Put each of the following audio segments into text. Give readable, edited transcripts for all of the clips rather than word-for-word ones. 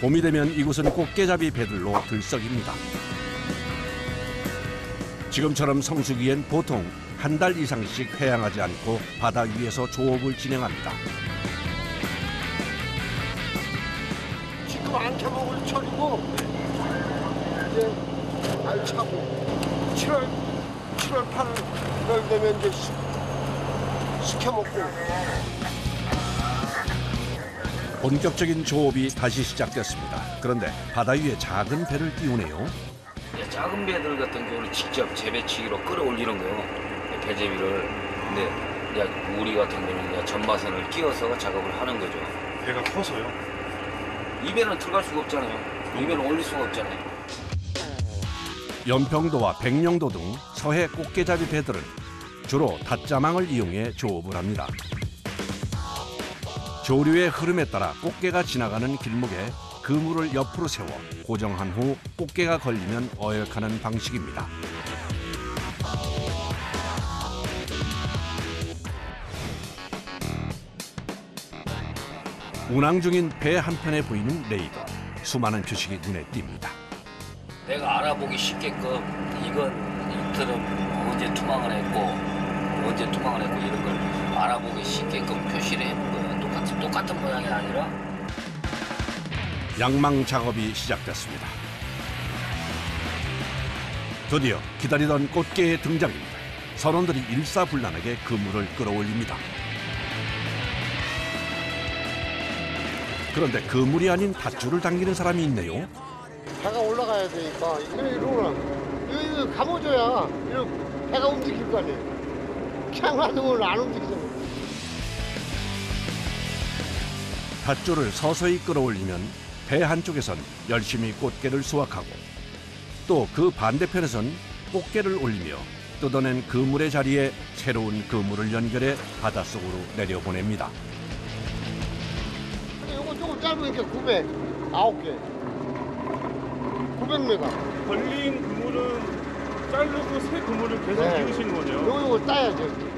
봄이 되면 이곳은 꽃게잡이 배들로 들썩입니다. 지금처럼 성수기엔 보통 한 달 이상씩 해양하지 않고 바다 위에서 조업을 진행합니다. 지금 안 캐먹을 철이고 이제 알차고 7월 8월 되면 이제 식혀먹고. 본격적인 조업이 다시 시작됐습니다. 그런데 바다 위에 작은 배를 띄우네요. 작은 배들 같은 경우는 직접 재배치기로 끌어올리는 거예요. 배제비를. 근데 우리 같은 경우는 전마선을 끼워서 작업을 하는 거죠. 배가 커서요? 이 배는 들어갈 수가 없잖아요. 이 배는 올릴 수가 없잖아요. 연평도와 백령도 등 서해 꽃게잡이 배들은 주로 닷자망을 이용해 조업을 합니다. 조류의 흐름에 따라 꽃게가 지나가는 길목에 그물을 옆으로 세워 고정한 후 꽃게가 걸리면 어역하는 방식입니다. 운항 중인 배 한편에 보이는 레이더. 수많은 표식이 눈에 띕니다. 내가 알아보기 쉽게끔 이건 이틀은 언제 투망을 했고 이런 걸 알아보기 쉽게끔 표시를 해놓은 거예요. 똑같은 모양이 아니라. 양망 작업이 시작됐습니다. 드디어 기다리던 꽃게의 등장입니다. 선원들이 일사불란하게 그물을 끌어올립니다. 그런데 그물이 아닌 밧줄을 당기는 사람이 있네요. 배가 올라가야 되니까 이러구나. 이거 감아줘야 이렇게 배가 움직일 거 아니에요. 그냥 놔두면 안 움직이잖아요. 밧줄을 서서히 끌어올리면 배 한쪽에선 열심히 꽃게를 수확하고 또 그 반대편에선 꽃게를 올리며 뜯어낸 그물의 자리에 새로운 그물을 연결해 바닷속으로 내려보냅니다. 요거 조금 짧으니까 900개. 900m. 걸린 그물은 자르고 새 그물을 계속 끼우시는 거네요? 요거 따야죠.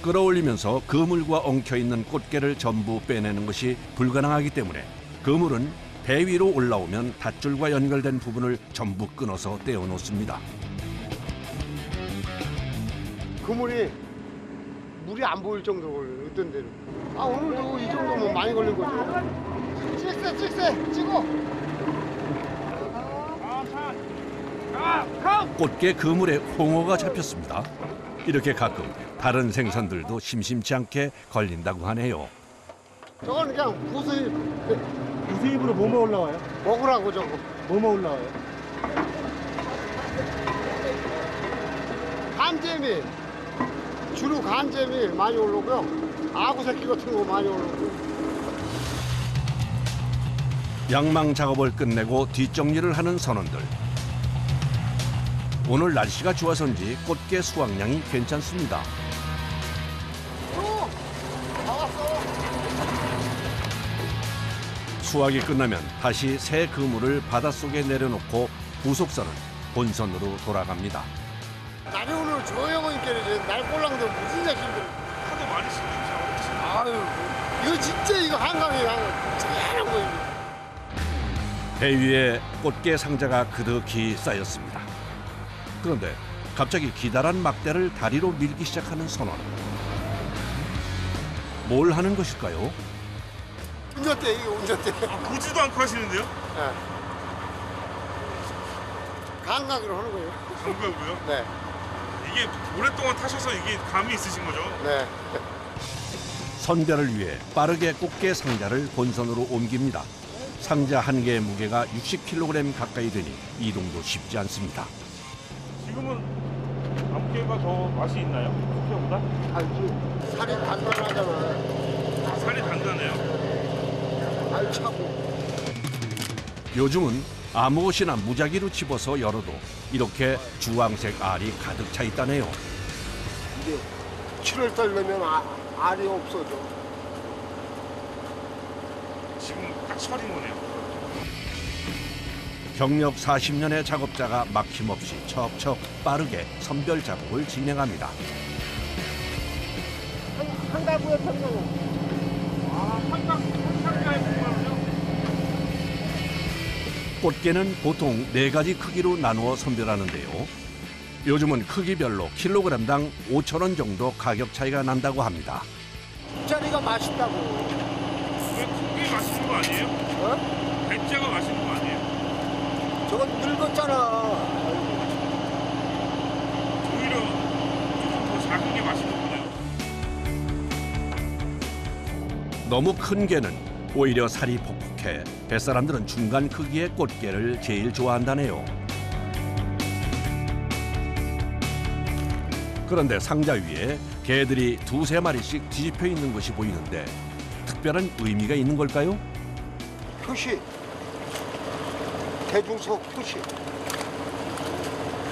끌어올리면서 그물과 엉켜있는 꽃게를 전부 빼내는 것이 불가능하기 때문에 그물은 배 위로 올라오면 닷줄과 연결된 부분을 전부 끊어서 떼어놓습니다. 그물이 물이 안 보일 정도로 걸려요. 어떤 데는. 오늘도 이 정도면 많이 걸린 거죠. 찍세 찍어. 꽃게 그물에 홍어가 잡혔습니다. 이렇게 가끔 다른 생선들도 심심치 않게 걸린다고 하네요. 저건 그냥 구수입. 구수입으로 뭐뭐 올라와요? 먹으라고 저거. 뭐뭐 올라와요? 간재미. 주로 간재미 많이 올라오고요. 아구 새끼 같은 거 많이 올라오고. 양망 작업을 끝내고 뒷정리를 하는 선원들. 오늘 날씨가 좋아서인지 꽃게 수확량이 괜찮습니다. 수확이 끝나면 다시 새 그물을 바닷속에 내려놓고 부속선은 본선으로 돌아갑니다. 날이 오늘 조용하니까 날 꼴랑도 무슨 자식들. 하도 많이 쓰시죠? 아유, 이거 진짜 이거 한강이야. 짠한 거입니다. 배 위에 꽃게 상자가 그득히 쌓였습니다. 그런데 갑자기 기다란 막대를 다리로 밀기 시작하는 선원. 뭘 하는 것일까요? 운전대 이게 운전대. 보지도 않고 하시는데요? 네. 감각으로 하는 거예요. 감각으로요? 네. 이게 오랫동안 타셔서 이게 감이 있으신 거죠? 네. 선별을 위해 빠르게 꽃게 상자를 본선으로 옮깁니다. 상자 한 개의 무게가 60kg 가까이 되니 이동도 쉽지 않습니다. 지금은 암깨가 더 맛이 있나요? 숙회보다? 알지. 살이 단단하잖아. 살이 단단해요. 알차고. 요즘은 아무것이나 무작위로 집어서 열어도 이렇게 주황색 알이 가득 차 있다네요. 이게 7월달 되면 알이 없어져. 지금 딱 철인 거네요. 경력 40년의 작업자가 막힘없이 척척 빠르게 선별 작업을 진행합니다. 한 가구에 평균은. 한강 꽃게는 보통 4가지 크기로 나누어 선별하는데요. 요즘은 크기별로 킬로그램당 5,000원 정도 가격 차이가 난다고 합니다. 짜리가 맛있다고. 그게 맛있는 거 아니에요? 어? 배째가 맛있는 거 아니에요? 저건 늙었잖아. 오히려 조금 더 작은 게 맛있거든요. 너무 큰 게는 오히려 살이 퍽퍽해 뱃사람들은 중간 크기의 꽃게를 제일 좋아한다네요. 그런데 상자 위에 게들이 2~3마리씩 뒤집혀 있는 것이 보이는데 특별한 의미가 있는 걸까요? 표시. 대중소 표시.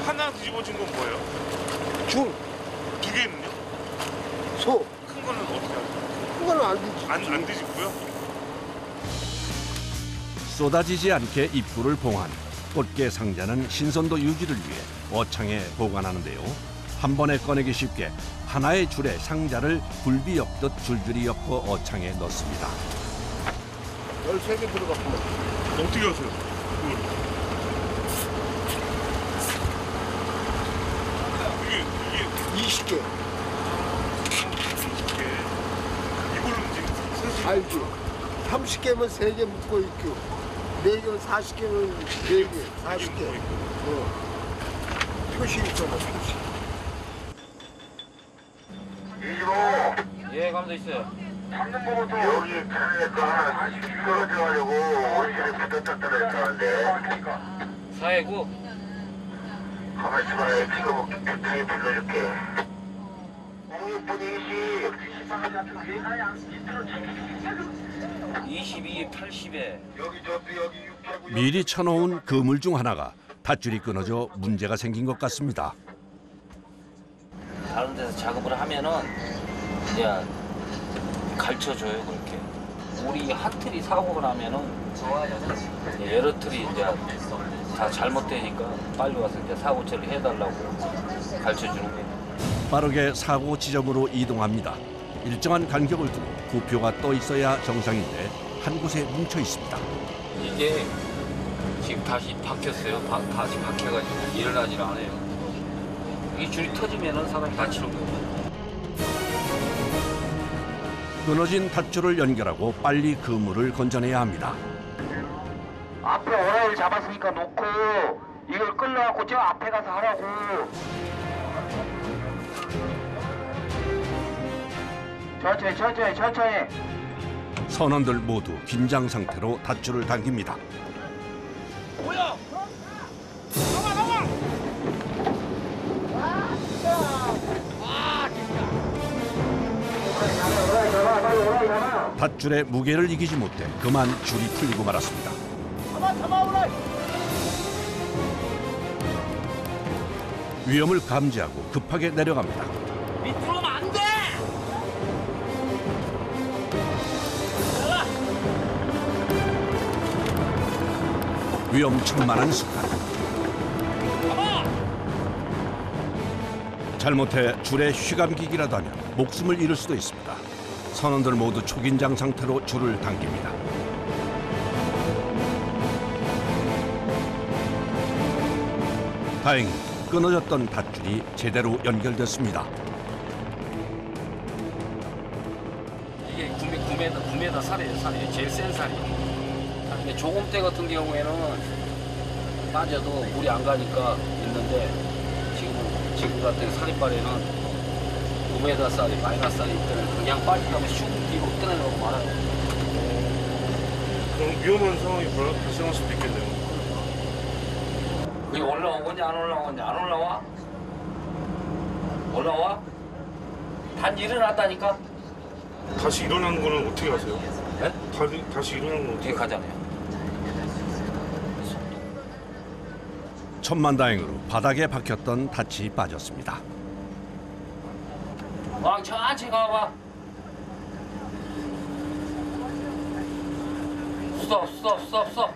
하나 뒤집어진 건 뭐예요? 중, 두 개는요? 소. 큰 거는 어떻게 하세요? 그거는 안 되지. 안 뒤집고요? 쏟아지지 않게 입구를 봉한 꽃게 상자는 신선도 유지를 위해 어창에 보관하는데요. 한 번에 꺼내기 쉽게 하나의 줄에 상자를 굴비 엮듯 줄줄이 엮어 어창에 넣습니다. 13개 들어갔구만. 어떻게 하세요? 그걸? 이게 20개. 이게 이걸로 지금 사실 알지? 30개면 3개 묶고 있고, 4개면 40개면 4개, 40개. 표시 있잖아, 표시. 예, 감도 있어요. 여기 편에 거 하나 떨어져가지고 옷실에 붙었다 했다는데 4회구 가만히 있어봐. 지금 교통에 불러줄게. 22, 80에 여기 여기 600. 미리 쳐놓은 그물 중 하나가 밧줄이 끊어져 문제가 생긴 것 같습니다. 다른 데서 작업을 하면은 이제 가르쳐줘요 그렇게. 우리 한 틀이 사고가 나면은 여러 틀이 이제 다 잘못되니까 빨리 와서 이제 사고 처리 해달라고 가르쳐주는 거예요. 빠르게 사고 지점으로 이동합니다. 일정한 간격을 두고 부표가 떠 있어야 정상인데 한 곳에 뭉쳐 있습니다. 이게 지금 다시 박혔어요. 다시 박혀가지고 일어나질 않아요. 이 줄이 터지면은 사람이 다치는 거예요. 끊어진 밧줄을 연결하고 빨리 그물을 건져내야 합니다. 앞에 오라를 잡았으니까 놓고 이걸 끌려갖고 저 앞에 가서 하라고. 천천히. 선원들 모두 긴장 상태로 밧줄을 당깁니다. 밧줄의 무게를 이기지 못해 그만 줄이 풀리고 말았습니다. 위험을 감지하고 급하게 내려갑니다. 밑으로 오면 안 돼! 위험천만한 순간. 잘못해 줄에 휘감기기라도 하면 목숨을 잃을 수도 있습니다. 선원들 모두 초긴장 상태로 줄을 당깁니다. 다행히 끊어졌던 밧줄이 제대로 연결됐습니다. 이게 9m 살이에요. 제일 센 살이에요. 근데 조금대 같은 경우에는 빠져도 물이 안 가니까 있는데 지금 같은 살이빨에는 9m 쌀이 마이너스 쌀이 있더니 그냥 빠지면 슉 뒤로 떠내려고 말아요. 그럼 위험한 상황이 발생할 수도 있겠네요. 그게 올라오겠니 안 올라오겠니 안 올라와? 올라와? 단 일어났다니까? 다시 일어난 거는 어떻게 하세요? 네? 다시 일어난 건 어떻게 뒤에 가잖아요. 천만다행으로 바닥에 박혔던 닻이 빠졌습니다. 천천히 가봐. 스톱.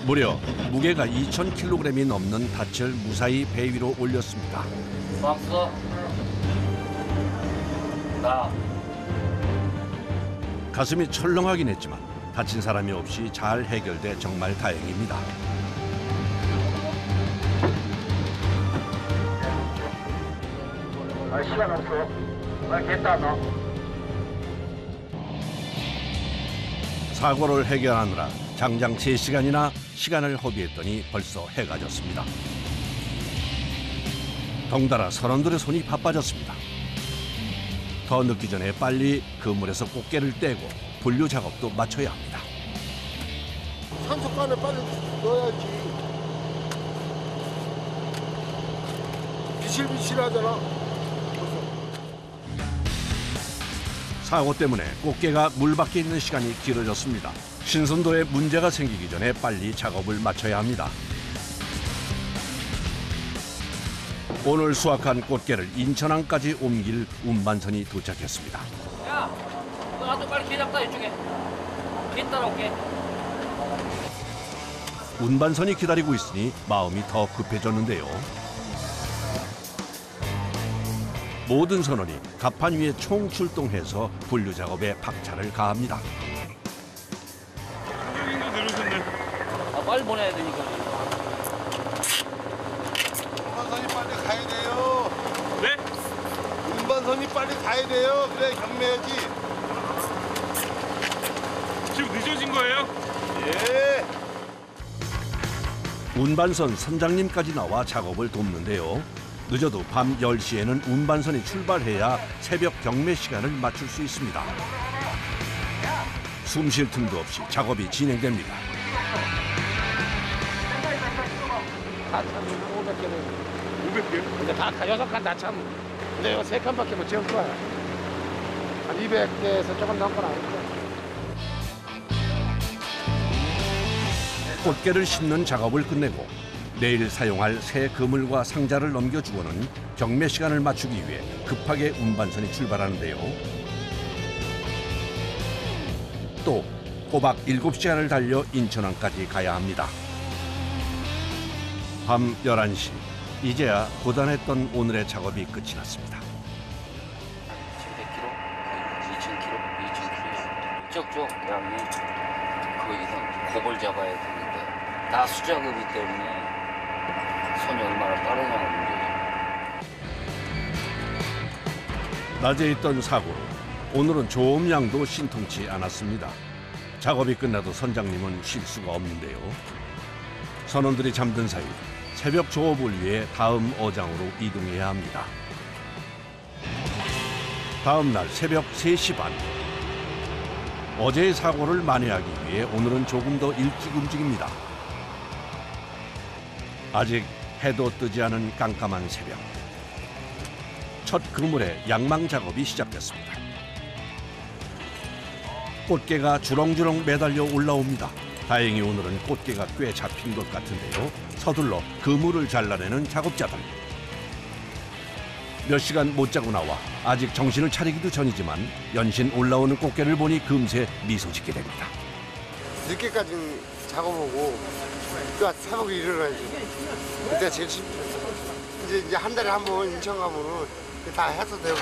무려 무게가 2,000kg이 넘는 닻을 무사히 배 위로 올렸습니다. 써. 나. 가슴이 철렁하긴 했지만 다친 사람이 없이 잘 해결돼 정말 다행입니다. 시간 없어. 됐다 너. 사고를 해결하느라 장장 3시간이나 시간을 허비했더니 벌써 해가 졌습니다. 덩달아 선원들의 손이 바빠졌습니다. 더 늦기 전에 빨리 그물에서 꽃게를 떼고 분류 작업도 마쳐야 합니다. 산소간에 빨리 넣어야지. 비실비실하잖아. 사고 때문에 꽃게가 물 밖에 있는 시간이 길어졌습니다. 신선도에 문제가 생기기 전에 빨리 작업을 마쳐야 합니다. 오늘 수확한 꽃게를 인천항까지 옮길 운반선이 도착했습니다. 야, 나도 빨리 개 잡다 이쪽에. 개 따라올게. 운반선이 기다리고 있으니 마음이 더 급해졌는데요. 모든 선원이 갑판 위에 총출동해서 분류 작업에 박차를 가합니다. 선생님도 내려오셨네. 아, 빨리 보내야 되니까. 운반선이 빨리 가야 돼요. 네? 운반선이 빨리 가야 돼요. 그래 경매야지. 지금 늦어진 거예요? 예. 운반선 선장님까지 나와 작업을 돕는데요. 늦어도 밤 10시에는 운반선이 출발해야 새벽 경매 시간을 맞출 수 있습니다. 숨 쉴 틈도 없이 작업이 진행됩니다. 다 참 500개는. 500개요? 근데 다 6칸 다 참. 근데 이거 3칸밖에 못 채울 거야. 한 200개에서 조금 넘거나 할 거야. 꽃게를 싣는 작업을 끝내고 내일 사용할 새 그물과 상자를 넘겨주고는 경매 시간을 맞추기 위해 급하게 운반선이 출발하는데요. 또 꼬박 7시간을 달려 인천항까지 가야 합니다. 밤 11시, 이제야 고단했던 오늘의 작업이 끝이 났습니다. 1100kg, 2000kg, 2000kg. 이쪽 양이 그 이상 곱을 잡아야 되는데 다 수작업이기 때문에 손이 얼마나 빠르냐는 문제죠. 낮에 있던 사고로 오늘은 조음양도 신통치 않았습니다. 작업이 끝나도 선장님은 쉴 수가 없는데요. 선원들이 잠든 사이 새벽 조업을 위해 다음 어장으로 이동해야 합니다. 다음 날 새벽 3시 반. 어제의 사고를 만회하기 위해 오늘은 조금 더 일찍 움직입니다. 아직 해도 뜨지 않은 깜깜한 새벽. 첫 그물의 양망 작업이 시작됐습니다. 꽃게가 주렁주렁 매달려 올라옵니다. 다행히 오늘은 꽃게가 꽤 잡힌 것 같은데요. 서둘러 그물을 잘라내는 작업자들. 몇 시간 못 자고 나와 아직 정신을 차리기도 전이지만 연신 올라오는 꽃게를 보니 금세 미소 짓게 됩니다. 늦게까지 작업하고 또 새벽에 일어나야지. 그때 제일 힘들었어. 이제 한 달에 한 번 인천 가면은 다 해서 되고.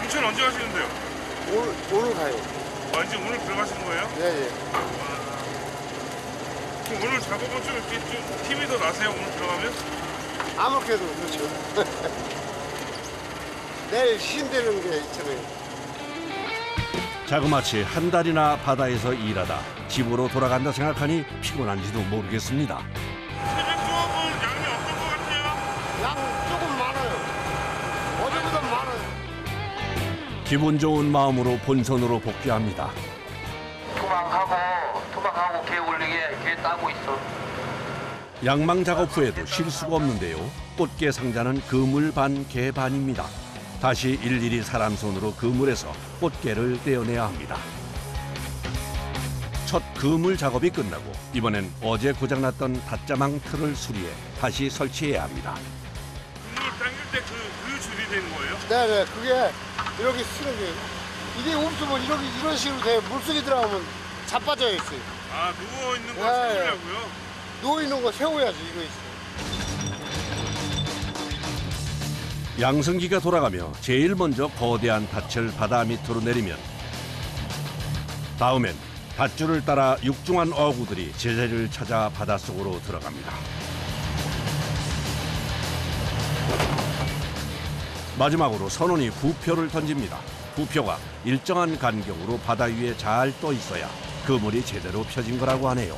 인천 언제 가시는데요? 오늘 가요. 아, 이제 오늘 들어가시는 거예요? 예, 예. 그럼 오늘 작업은 좀 이렇게 좀 힘이 더 나세요? 오늘 들어가면? 아무렇게도 그렇죠. 내일 쉰다는 게 있잖아요. 자그마치 한 달이나 바다에서 일하다 집으로 돌아간다 생각하니 피곤한지도 모르겠습니다. 새벽 조업은 양이 어떤 것 같아요? 양 조금 많아요. 어제보다 많아요. 기분 좋은 마음으로 본선으로 복귀합니다. 투망하고 개 올리게 개 따고 있어. 양망 작업 후에도 쉴 수가 없는데요. 꽃게 상자는 그물 반, 개 반입니다. 다시 일일이 사람 손으로 그물에서 꽃게를 떼어내야 합니다. 첫 그물 작업이 끝나고 이번엔 어제 고장났던 닷자망 틀을 수리해 다시 설치해야 합니다. 그물 당길 때 그 줄이 되는 거예요? 네네, 그게 이렇게 쓰는 게 이게 없으면 이런 식으로 돼요. 물속에 들어가면 자빠져 있어요. 아, 누워있는 거 네. 세우려고요? 누워 있는 거 세워야지 이거 있어. 양승기가 돌아가며 제일 먼저 거대한 닻을 바다 밑으로 내리면 다음엔 밧줄을 따라 육중한 어구들이 제자리를 찾아 바닷속으로 들어갑니다. 마지막으로 선원이 부표를 던집니다. 부표가 일정한 간격으로 바다 위에 잘 떠 있어야 그물이 제대로 펴진 거라고 하네요.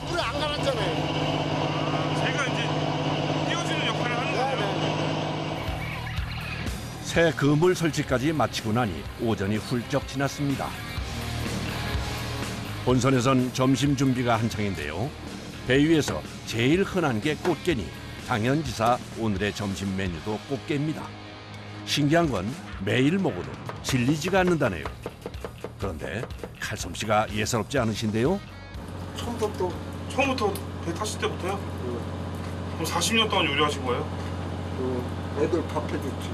물 안 갈았잖아요. 제가 이제 띄워주는 역할을 하는 거예요. 새 그물 설치까지 마치고 나니 오전이 훌쩍 지났습니다. 본선에선 점심 준비가 한창인데요. 배 위에서 제일 흔한 게 꽃게니 당연지사 오늘의 점심 메뉴도 꽃게입니다. 신기한 건 매일 먹어도 질리지가 않는다네요. 그런데 칼솜씨가 예사롭지 않으신데요. 처음부터 배 타실 때부터요? 그럼 40년 동안 요리하신 거예요? 애들 밥 해줬지.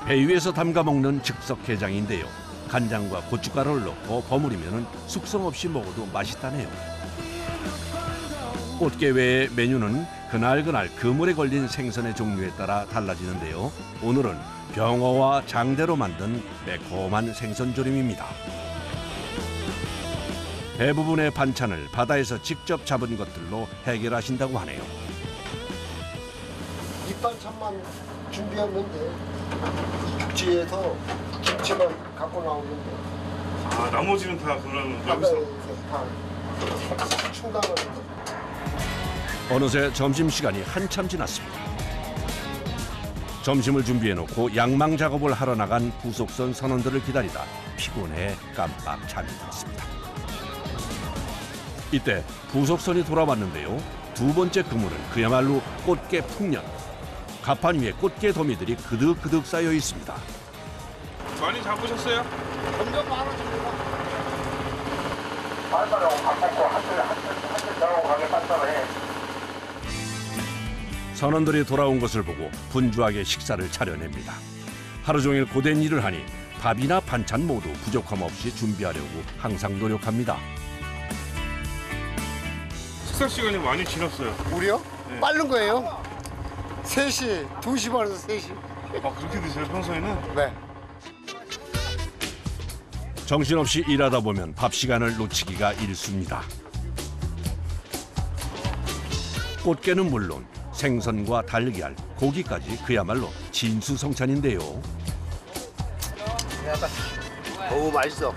배 위에서 담가 먹는 즉석 게장인데요. 간장과 고춧가루를 넣고 버무리면 숙성 없이 먹어도 맛있다네요. 꽃게 외의 메뉴는 그날그날 그물에 걸린 생선의 종류에 따라 달라지는데요. 오늘은 병어와 장대로 만든 매콤한 생선조림입니다. 대부분의 반찬을 바다에서 직접 잡은 것들로 해결하신다고 하네요. 밑반찬만 준비했는데 육지에서 김치만 갖고 나오는데 아, 나머지는 다 그런 여기서. 바다에서 다 충당하는 거. 어느새 점심시간이 한참 지났습니다. 점심을 준비해놓고 양망 작업을 하러 나간 부속선 선원들을 기다리다 피곤해 깜빡 잠이 들었습니다. 이때 부속선이 돌아왔는데요. 두 번째 그물은 그야말로 꽃게 풍년. 갑판 위에 꽃게 더미들이 그득그득 쌓여 있습니다. 많이 잡으셨어요? 점점 많아집니다. 빨리빨리 밥 먹고 한줄 나오고 가게 빨리빨리. 선원들이 돌아온 것을 보고 분주하게 식사를 차려냅니다. 하루 종일 고된 일을 하니 밥이나 반찬 모두 부족함 없이 준비하려고 항상 노력합니다. 식사 시간이 많이 지났어요. 우리요? 네. 빠른 거예요. 3시, 2시 반에서 3시. 아, 그렇게 드세요, 평소에는? 네. 정신없이 일하다 보면 밥 시간을 놓치기가 일쑤입니다. 꽃게는 물론 생선과 달걀, 고기까지 그야말로 진수성찬인데요. 오, 맛있어.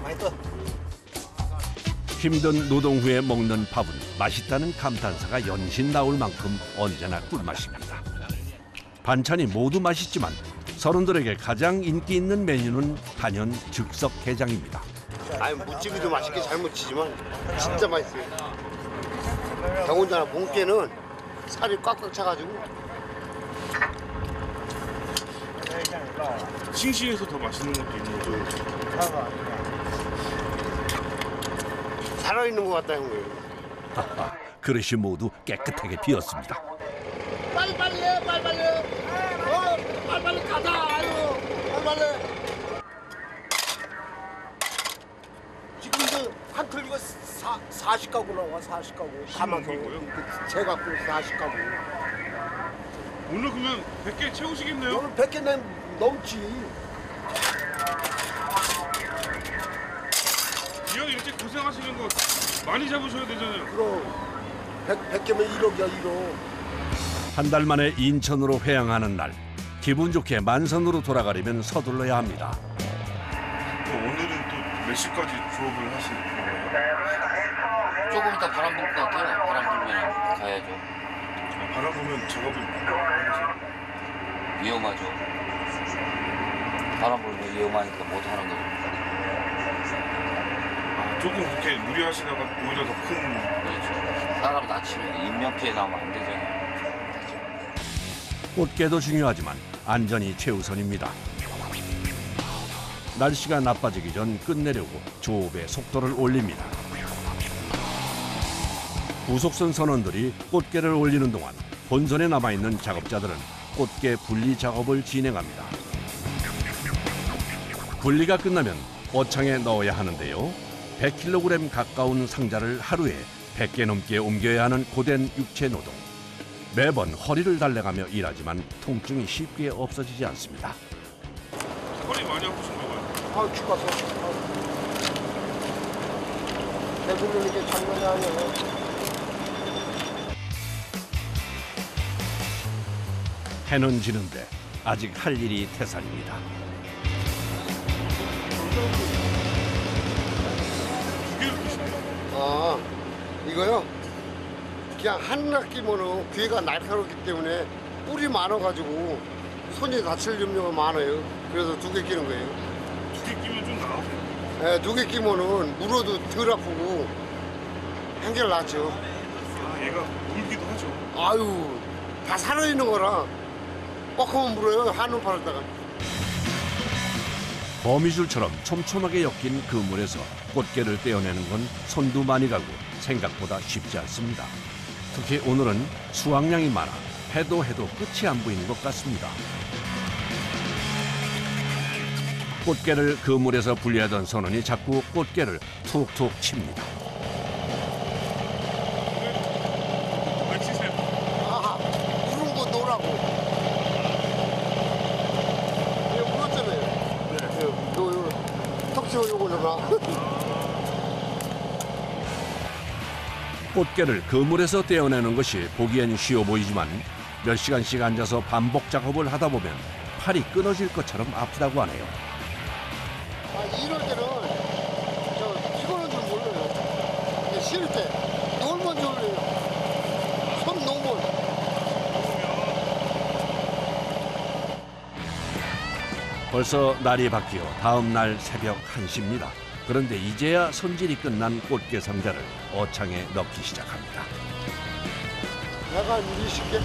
맛있어. 힘든 노동 후에 먹는 밥은 맛있다는 감탄사가 연신 나올 만큼 언제나 꿀맛입니다. 반찬이 모두 맛있지만 선원들에게 가장 인기 있는 메뉴는 단연 즉석 게장입니다. 아니, 무찌개도 맛있게 잘 무치지만 진짜 맛있어요. 더군다나 몽깨는 살이 꽉꽉 차가지고 싱싱해서 더 맛있는 것도 있는 거죠. 살아있는 것 같다 형님. 하하, 그릇이 모두 깨끗하게 비었습니다. 빨리빨리 해, 빨리빨리 해. 빨리빨리 가자. 아유, 빨리빨리. 지금 이제 한 틀리가 40가구 나와, 40가구. 가마서 제가 그 40가구. 오늘 그러면 100개 채우시겠네요? 오늘 100개 넘지. 이왕 이렇게 고생하시는 거 많이 잡으셔야 되잖아요. 그럼 100개면 1억이야, 1억. 한 달 만에 인천으로 회항하는 날, 기분 좋게 만선으로 돌아가려면 서둘러야 합니다. 오늘은 또 몇 시까지 조업을 하실 거예요? 조금 이따 바람 불 것 같아요. 바람 불면 가야죠. 바람 보면 작업을 하세요? 위험하죠. 바람 불면 위험하니까 못 하는 거죠. 조금 그렇게 무리하시다가 오히려 더 큰. 그렇죠. 사람 다치면 인명피해 나오면 안 되잖아요. 꽃게도 중요하지만 안전이 최우선입니다. 날씨가 나빠지기 전 끝내려고 조업의 속도를 올립니다. 부속선 선원들이 꽃게를 올리는 동안 본선에 남아있는 작업자들은 꽃게 분리 작업을 진행합니다. 분리가 끝나면 어창에 넣어야 하는데요. 100kg 가까운 상자를 하루에 100개 넘게 옮겨야 하는 고된 육체 노동. 매번 허리를 달래가며 일하지만 통증이 쉽게 없어지지 않습니다. 허리 많이 아프신가 봐요. 아, 죽었어. 배부르는 게 장난이 아니야. 해는 지는데 아직 할 일이 태산입니다. 아, 이거요? 그냥 하나 끼면은 귀가 날카롭기 때문에 뿔이 많아가지고 손이 다칠 염려가 많아요. 그래서 2개 끼는 거예요. 2개 끼면 좀 나아요. 네, 2개 끼면은 물어도 덜 아프고 한결 낫죠. 아, 얘가 물기도 하죠. 아유, 다 살아있는 거라 뻑하면 물어요. 한눈 팔았다가. 거미줄처럼 촘촘하게 엮인 그 물에서 꽃게를 떼어내는 건 손도 많이 가고 생각보다 쉽지 않습니다. 특히 오늘은 수확량이 많아 해도 끝이 안 보이는 것 같습니다. 꽃게를 그 물에서 분리하던 선원이 자꾸 꽃게를 툭툭 칩니다. 왜 치세요? 아하, 물은 거 놓으라고. 이거 물었잖아요. 네. 요, 턱 치워 요거 넣어라. 꽃게를 그물에서 떼어내는 것이 보기엔 쉬워 보이지만 몇 시간씩 앉아서 반복 작업을 하다 보면 팔이 끊어질 것처럼 아프다고 하네요. 아, 이럴 때는 저 피곤한 줄 몰라요. 근데 쉴 때 놀면 졸려요. 손 놓으면. 벌써 날이 바뀌어 다음 날 새벽 1시입니다. 그런데 이제야 손질이 끝난 꽃게 상자를 어창에 넣기 시작합니다. 내가 20개?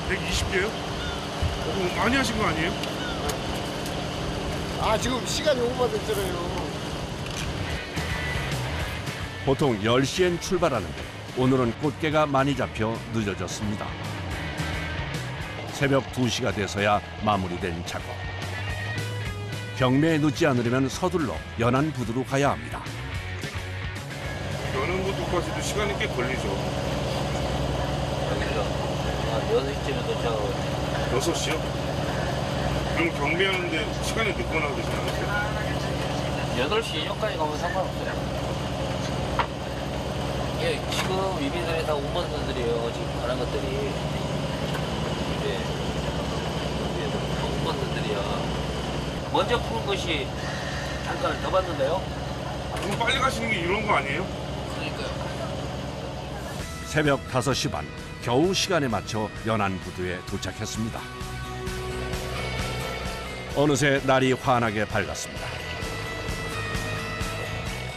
120개요? 많이 하신 거 아니에요? 아, 지금 시간이 오버됐잖아요. 보통 10시엔 출발하는데 오늘은 꽃게가 많이 잡혀 늦어졌습니다. 새벽 2시가 돼서야 마무리된 작업. 경매에 늦지 않으려면 서둘러 연안 부두로 가야 합니다. 여는 것도까지도 시간이 꽤 걸리죠. 여기서 한 6시쯤에 도착하고 6시요? 그럼 경매하는데 시간이 늦거나 그러진 않으세요? 8시 이전까지 가면 상관없어요. 예, 지금 이비들이 다 운반선들이에요. 지금 가는 것들이. 예. 운반선들이야. 먼저 푸는 것이 단가를 더 받는데요? 너무 빨리 가시는 게 이런 거 아니에요? 그러니까요. 새벽 5시 반, 겨우 시간에 맞춰 연안 부두에 도착했습니다. 어느새 날이 환하게 밝았습니다.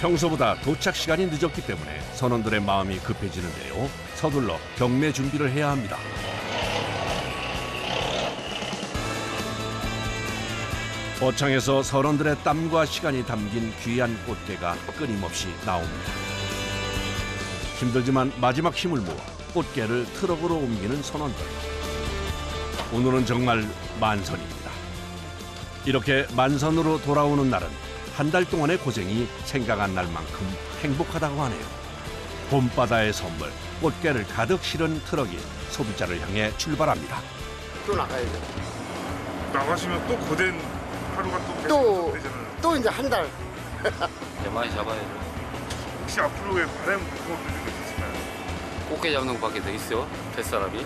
평소보다 도착 시간이 늦었기 때문에 선원들의 마음이 급해지는데요. 서둘러 경매 준비를 해야 합니다. 어창에서 선원들의 땀과 시간이 담긴 귀한 꽃게가 끊임없이 나옵니다. 힘들지만 마지막 힘을 모아 꽃게를 트럭으로 옮기는 선원들. 오늘은 정말 만선입니다. 이렇게 만선으로 돌아오는 날은 한 달 동안의 고생이 생각한 날만큼 행복하다고 하네요. 봄바다의 선물, 꽃게를 가득 실은 트럭이 소비자를 향해 출발합니다. 또 나가야죠. 나가시면 또 고된 하루가 또 계속 되잖아요. 또 이제 한 달. 이제 많이 잡아야죠. 혹시 앞으로의 바람 같은 것도 좀 있으신가요? 꽃게 잡는 것밖에 더 있어? 뱃사람이?